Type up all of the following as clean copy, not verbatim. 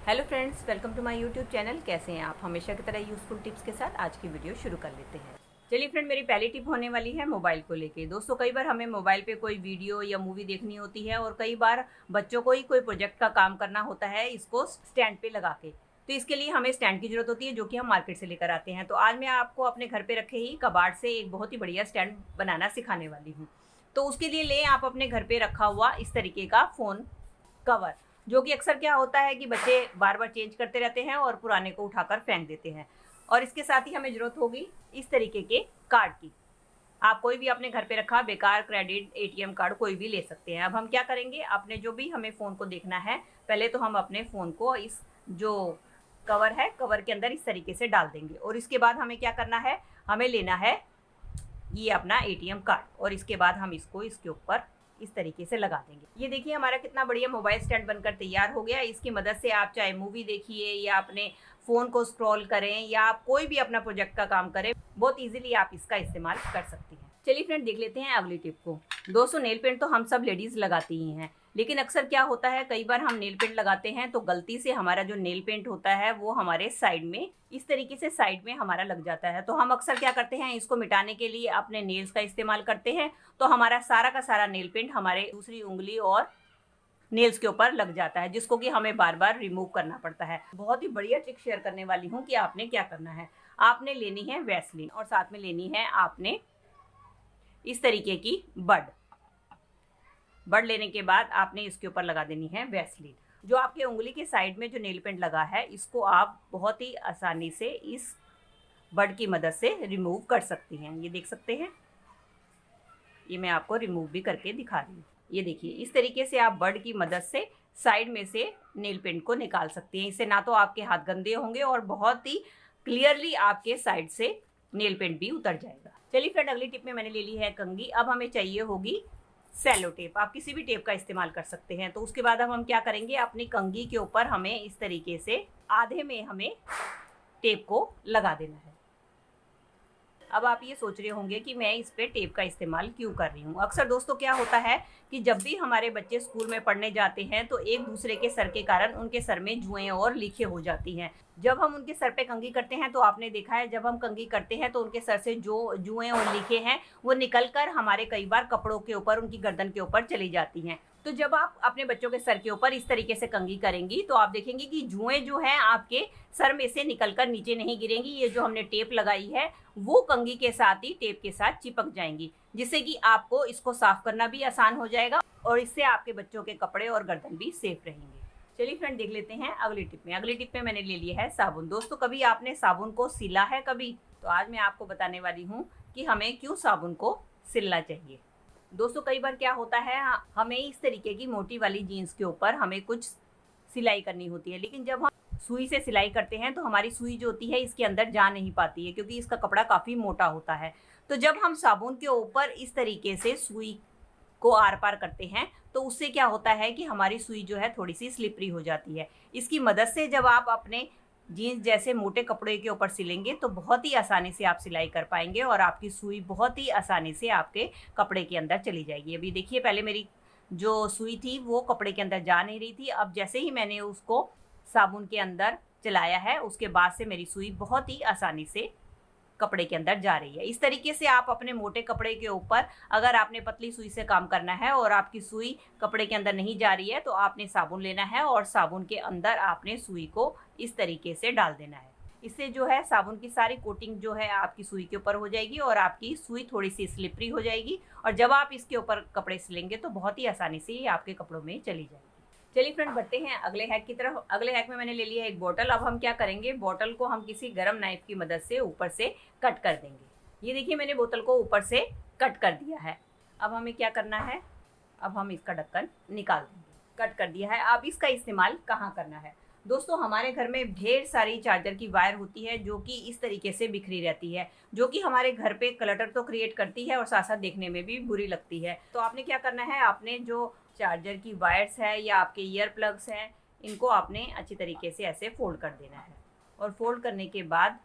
Hello friends, welcome to my YouTube channel. कैसे हैं आप? हमेशा की तरह यूज़फुल टिप्स के साथ आज की वीडियो शुरू कर लेते हैं। चलिए फ्रेंड, मेरी पहली टिप होने वाली है मोबाइल को लेके। दोस्तों, कई बार हमें मोबाइल पे कोई वीडियो या मूवी देखनी होती है और कई बार बच्चों को ही कोई प्रोजेक्ट का काम करना होता है इसको स्टैंड पे लगा के। तो इसके लिए हमें स्टैंड की जरूरत होती है, जो कि हम मार्केट से लेकर आते हैं। तो आज मैं आपको अपने घर पे रखे ही कबाड़ से एक बहुत ही बढ़िया स्टैंड बनाना सिखाने वाली हूँ। तो उसके लिए लें आप अपने घर पे रखा हुआ इस तरीके का फ़ोन कवर, जो कि अक्सर क्या होता है कि बच्चे बार बार चेंज करते रहते हैं और पुराने को उठाकर फेंक देते हैं। और इसके साथ ही हमें ज़रूरत होगी इस तरीके के कार्ड की। आप कोई भी अपने घर पे रखा बेकार क्रेडिट एटीएम कार्ड कोई भी ले सकते हैं। अब हम क्या करेंगे, अपने जो भी हमें फ़ोन को देखना है, पहले तो हम अपने फ़ोन को इस जो कवर है कवर के अंदर इस तरीके से डाल देंगे। और इसके बाद हमें क्या करना है, हमें लेना है ये अपना एटीएम कार्ड और इसके बाद हम इसको इसके ऊपर इस तरीके से लगा देंगे। ये देखिए हमारा कितना बढ़िया मोबाइल स्टैंड बनकर तैयार हो गया। इसकी मदद से आप चाहे मूवी देखिए या अपने फ़ोन को स्क्रॉल करें या आप कोई भी अपना प्रोजेक्ट का काम करें, बहुत इजीली आप इसका इस्तेमाल कर सकती हैं। चलिए फ्रेंड, देख लेते हैं अगली टिप को। दोस्तों, नेल पेंट तो हम सब लेडीज़ लगाती ही हैं, लेकिन अक्सर क्या होता है, कई बार हम नेल पेंट लगाते हैं तो गलती से हमारा जो नेल पेंट होता है वो हमारे साइड में इस तरीके से साइड में हमारा लग जाता है। तो हम अक्सर क्या करते हैं, इसको मिटाने के लिए अपने नेल्स का इस्तेमाल करते हैं। तो हमारा सारा का सारा नेल पेंट हमारे दूसरी उंगली और नेल्स के ऊपर लग जाता है, जिसको कि हमें बार बार रिमूव करना पड़ता है। बहुत ही बढ़िया ट्रिक शेयर करने वाली हूँ कि आपने क्या करना है। आपने लेनी है वैसलीन और साथ में लेनी है आपने इस तरीके की बड लेने के बाद आपने इसके ऊपर लगा देनी है वैसलीन। जो आपके उंगली के साइड में जो नेल पेंट लगा है, इसको आप बहुत ही आसानी से इस बड की मदद से रिमूव कर सकती हैं। ये देख सकते हैं, ये मैं आपको रिमूव भी करके दिखा रही हूँ। ये देखिए, इस तरीके से आप बड की मदद से साइड में से नेल पेंट को निकाल सकती हैं। इससे ना तो आपके हाथ गंदे होंगे और बहुत ही क्लियरली आपके साइड से नेल पेंट भी उतर जाएगा। चलिए फ्रेंड, अगली टिप में मैंने ले ली है कंघी। अब हमें चाहिए होगी सेलो टेप। आप किसी भी टेप का इस्तेमाल कर सकते हैं। तो उसके बाद अब हम क्या करेंगे, अपनी कंघी के ऊपर हमें इस तरीके से आधे में हमें टेप को लगा देना है। अब आप ये सोच रहे होंगे कि मैं इस पे टेप का इस्तेमाल क्यों कर रही हूँ। अक्सर दोस्तों क्या होता है कि जब भी हमारे बच्चे स्कूल में पढ़ने जाते हैं तो एक दूसरे के सर के कारण उनके सर में जुएं और लीखें हो जाती हैं। जब हम उनके सर पे कंघी करते हैं तो आपने देखा है, जब हम कंघी करते हैं तो उनके सर से जो जुएं और लीखें हैं वो निकल कर हमारे कई बार कपड़ों के ऊपर, उनकी गर्दन के ऊपर चली जाती हैं। तो जब आप अपने बच्चों के सर के ऊपर इस तरीके से कंघी करेंगी तो आप देखेंगे कि जुएं जो है आपके सर में से निकलकर नीचे नहीं गिरेंगी। ये जो हमने टेप लगाई है वो कंघी के साथ ही टेप के साथ चिपक जाएंगी, जिससे कि आपको इसको साफ करना भी आसान हो जाएगा और इससे आपके बच्चों के कपड़े और गर्दन भी सेफ रहेंगे। चलिए फ्रेंड, देख लेते हैं अगली टिप में। अगली टिप में मैंने ले लिया है साबुन। दोस्तों, कभी आपने साबुन को सिला है कभी? तो आज मैं आपको बताने वाली हूँ कि हमें क्यों साबुन को सिलना चाहिए। दोस्तों, कई बार क्या होता है, हमें इस तरीके की मोटी वाली जीन्स के ऊपर हमें कुछ सिलाई करनी होती है, लेकिन जब हम सुई से सिलाई करते हैं तो हमारी सुई जो होती है इसके अंदर जा नहीं पाती है, क्योंकि इसका कपड़ा काफ़ी मोटा होता है। तो जब हम साबुन के ऊपर इस तरीके से सुई को आर पार करते हैं तो उससे क्या होता है कि हमारी सुई जो है थोड़ी सी स्लिपरी हो जाती है। इसकी मदद से जब आप अपने जीन्स जैसे मोटे कपड़े के ऊपर सिलेंगे तो बहुत ही आसानी से आप सिलाई कर पाएंगे और आपकी सुई बहुत ही आसानी से आपके कपड़े के अंदर चली जाएगी। अभी देखिए, पहले मेरी जो सुई थी वो कपड़े के अंदर जा नहीं रही थी। अब जैसे ही मैंने उसको साबुन के अंदर चलाया है उसके बाद से मेरी सुई बहुत ही आसानी से कपड़े के अंदर जा रही है। इस तरीके से आप अपने मोटे कपड़े के ऊपर, अगर आपने पतली सुई से काम करना है और आपकी सुई कपड़े के अंदर नहीं जा रही है तो आपने साबुन लेना है और साबुन के अंदर आपने सुई को इस तरीके से डाल देना है। इससे जो है साबुन की सारी कोटिंग जो है आपकी सुई के ऊपर हो जाएगी और आपकी सुई थोड़ी सी स्लिपरी हो जाएगी और जब आप इसके ऊपर कपड़े सिलेंगे तो बहुत ही आसानी से ये आपके कपड़ों में चली जाएगी। चलिए फ्रेंड, बढ़ते हैं अगले हैक की तरफ। अगले हैक में मैंने ले लिया है एक बोतल। अब हम क्या करेंगे, बोतल को हम किसी गर्म नाइफ की मदद से ऊपर से कट कर देंगे। ये देखिए, मैंने बोतल को ऊपर से कट कर दिया है। अब हमें क्या करना है, अब हम इसका ढक्कन निकाल देंगे। कट कर दिया है। अब इसका इस्तेमाल कहाँ करना है? दोस्तों, हमारे घर में ढेर सारी चार्जर की वायर होती है जो कि इस तरीके से बिखरी रहती है, जो कि हमारे घर पे क्लटर तो क्रिएट करती है और साथ साथ देखने में भी बुरी लगती है। तो आपने क्या करना है, आपने जो चार्जर की वायर्स है या आपके ईयर प्लग्स हैं, इनको आपने अच्छी तरीके से ऐसे फोल्ड कर देना है और फोल्ड करने के बाद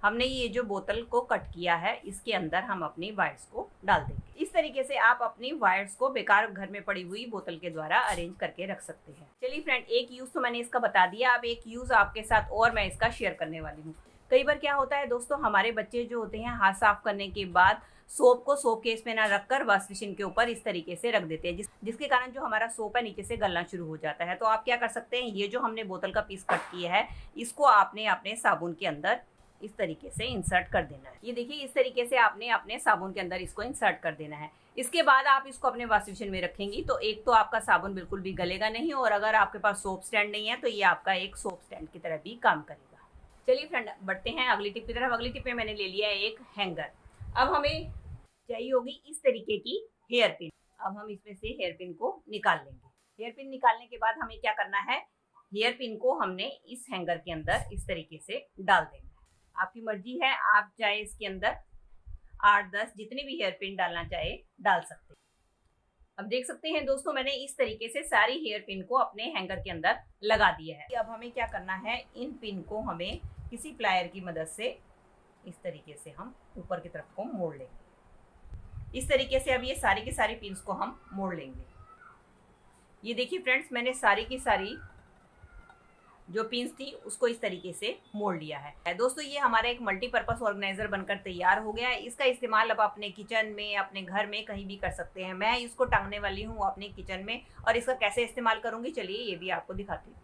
हमने ये जो बोतल को कट किया है इसके अंदर हम अपनी वायर्स को डाल देंगे। इस तरीके से आप अपनी वायर्स को बेकार घर में पड़ी हुई बोतल के द्वारा अरेंज करके रख सकते हैं। चलिए फ्रेंड, एक यूज तो मैंने इसका बता दिया, अब एक यूज आपके साथ और मैं इसका शेयर करने वाली हूँ। कई बार क्या होता है दोस्तों, हमारे बच्चे जो होते हैं हाथ साफ करने के बाद सोप को सोप केस में ना रखकर वॉश मशीन के ऊपर इस तरीके से रख देते हैं, जिसके कारण जो हमारा सोप है नीचे से गलना शुरू हो जाता है। तो आप क्या कर सकते हैं, ये जो हमने बोतल का पीस कट किया है इसको आपने अपने साबुन के अंदर इस तरीके से इंसर्ट कर देना है। ये देखिए, इस तरीके से आपने अपने साबुन के अंदर इसको इंसर्ट कर देना है। इसके बाद आप इसको अपने वॉशिंग मशीन में रखेंगी तो एक तो आपका साबुन बिल्कुल भी गलेगा नहीं, और अगर आपके पास सोप स्टैंड नहीं है तो ये आपका एक सोप स्टैंड की तरह भी काम करेगा। चलिए फ्रेंड, बढ़ते हैं अगली टिप की तरफ। अगली टिप में मैंने ले लिया है एक हैंगर। अब हमें चाहिए होगी इस तरीके की हेयर पिन। अब हम इसमें से हेयर पिन को निकाल लेंगे। हेयर पिन निकालने के बाद हमें क्या करना है, हेयर पिन को हमने इस हैंगर के अंदर इस तरीके से डाल देंगे। आपकी मर्जी है, आप चाहे इसके अंदर 8-10 जितने भी हेयर पिन डालना चाहे डाल सकते हैं। अब देख सकते हैं दोस्तों, मैंने इस तरीके से सारी हेयर पिन को अपने हैंगर के अंदर लगा दिया है। अब हमें क्या करना है, इन पिन को हमें किसी प्लायर की मदद से इस तरीके से हम ऊपर की तरफ को मोड़ लेंगे। इस तरीके से अब ये सारी की सारी पिन्स को हम मोड़ लेंगे। ये देखिए फ्रेंड्स, मैंने सारी की सारी जो पिन्स थी उसको इस तरीके से मोड़ लिया है। दोस्तों, ये हमारा एक मल्टीपर्पस ऑर्गेनाइजर बनकर तैयार हो गया है। इसका इस्तेमाल अब अपने किचन में, अपने घर में कहीं भी कर सकते हैं। मैं इसको टांगने वाली हूँ अपने किचन में, और इसका कैसे इस्तेमाल करूंगी चलिए ये भी आपको दिखाती हूँ।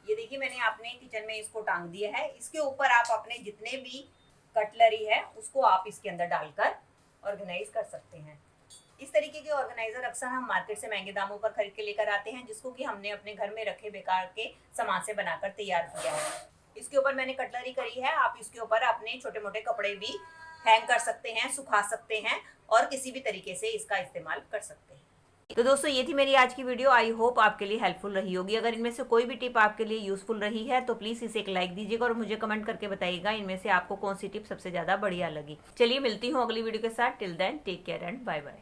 ये देखिए, मैंने अपने किचन में इसको टांग दिया है। इसके ऊपर आप अपने जितने भी कटलरी है उसको आप इसके अंदर डालकर ऑर्गेनाइज कर सकते हैं। इस तरीके के ऑर्गेनाइजर अक्सर हम मार्केट से महंगे दामों पर खरीद के लेकर आते हैं, जिसको कि हमने अपने घर में रखे बेकार के सामान से बनाकर तैयार किया है। इसके ऊपर मैंने कटलरी करी है। आप इसके ऊपर अपने छोटे मोटे कपड़े भी हैंग कर सकते हैं, सुखा सकते हैं, और किसी भी तरीके से इसका इस्तेमाल कर सकते हैं। तो दोस्तों, ये थी मेरी आज की वीडियो। आई होप आपके लिए हेल्पफुल रही होगी। अगर इनमें से कोई भी टिप आपके लिए यूजफुल रही है तो प्लीज इसे एक लाइक दीजिएगा और मुझे कमेंट करके बताइएगा इनमें से आपको कौन सी टिप सबसे ज्यादा बढ़िया लगी। चलिए मिलती हूँ अगली वीडियो के साथ। Till then take care and bye bye.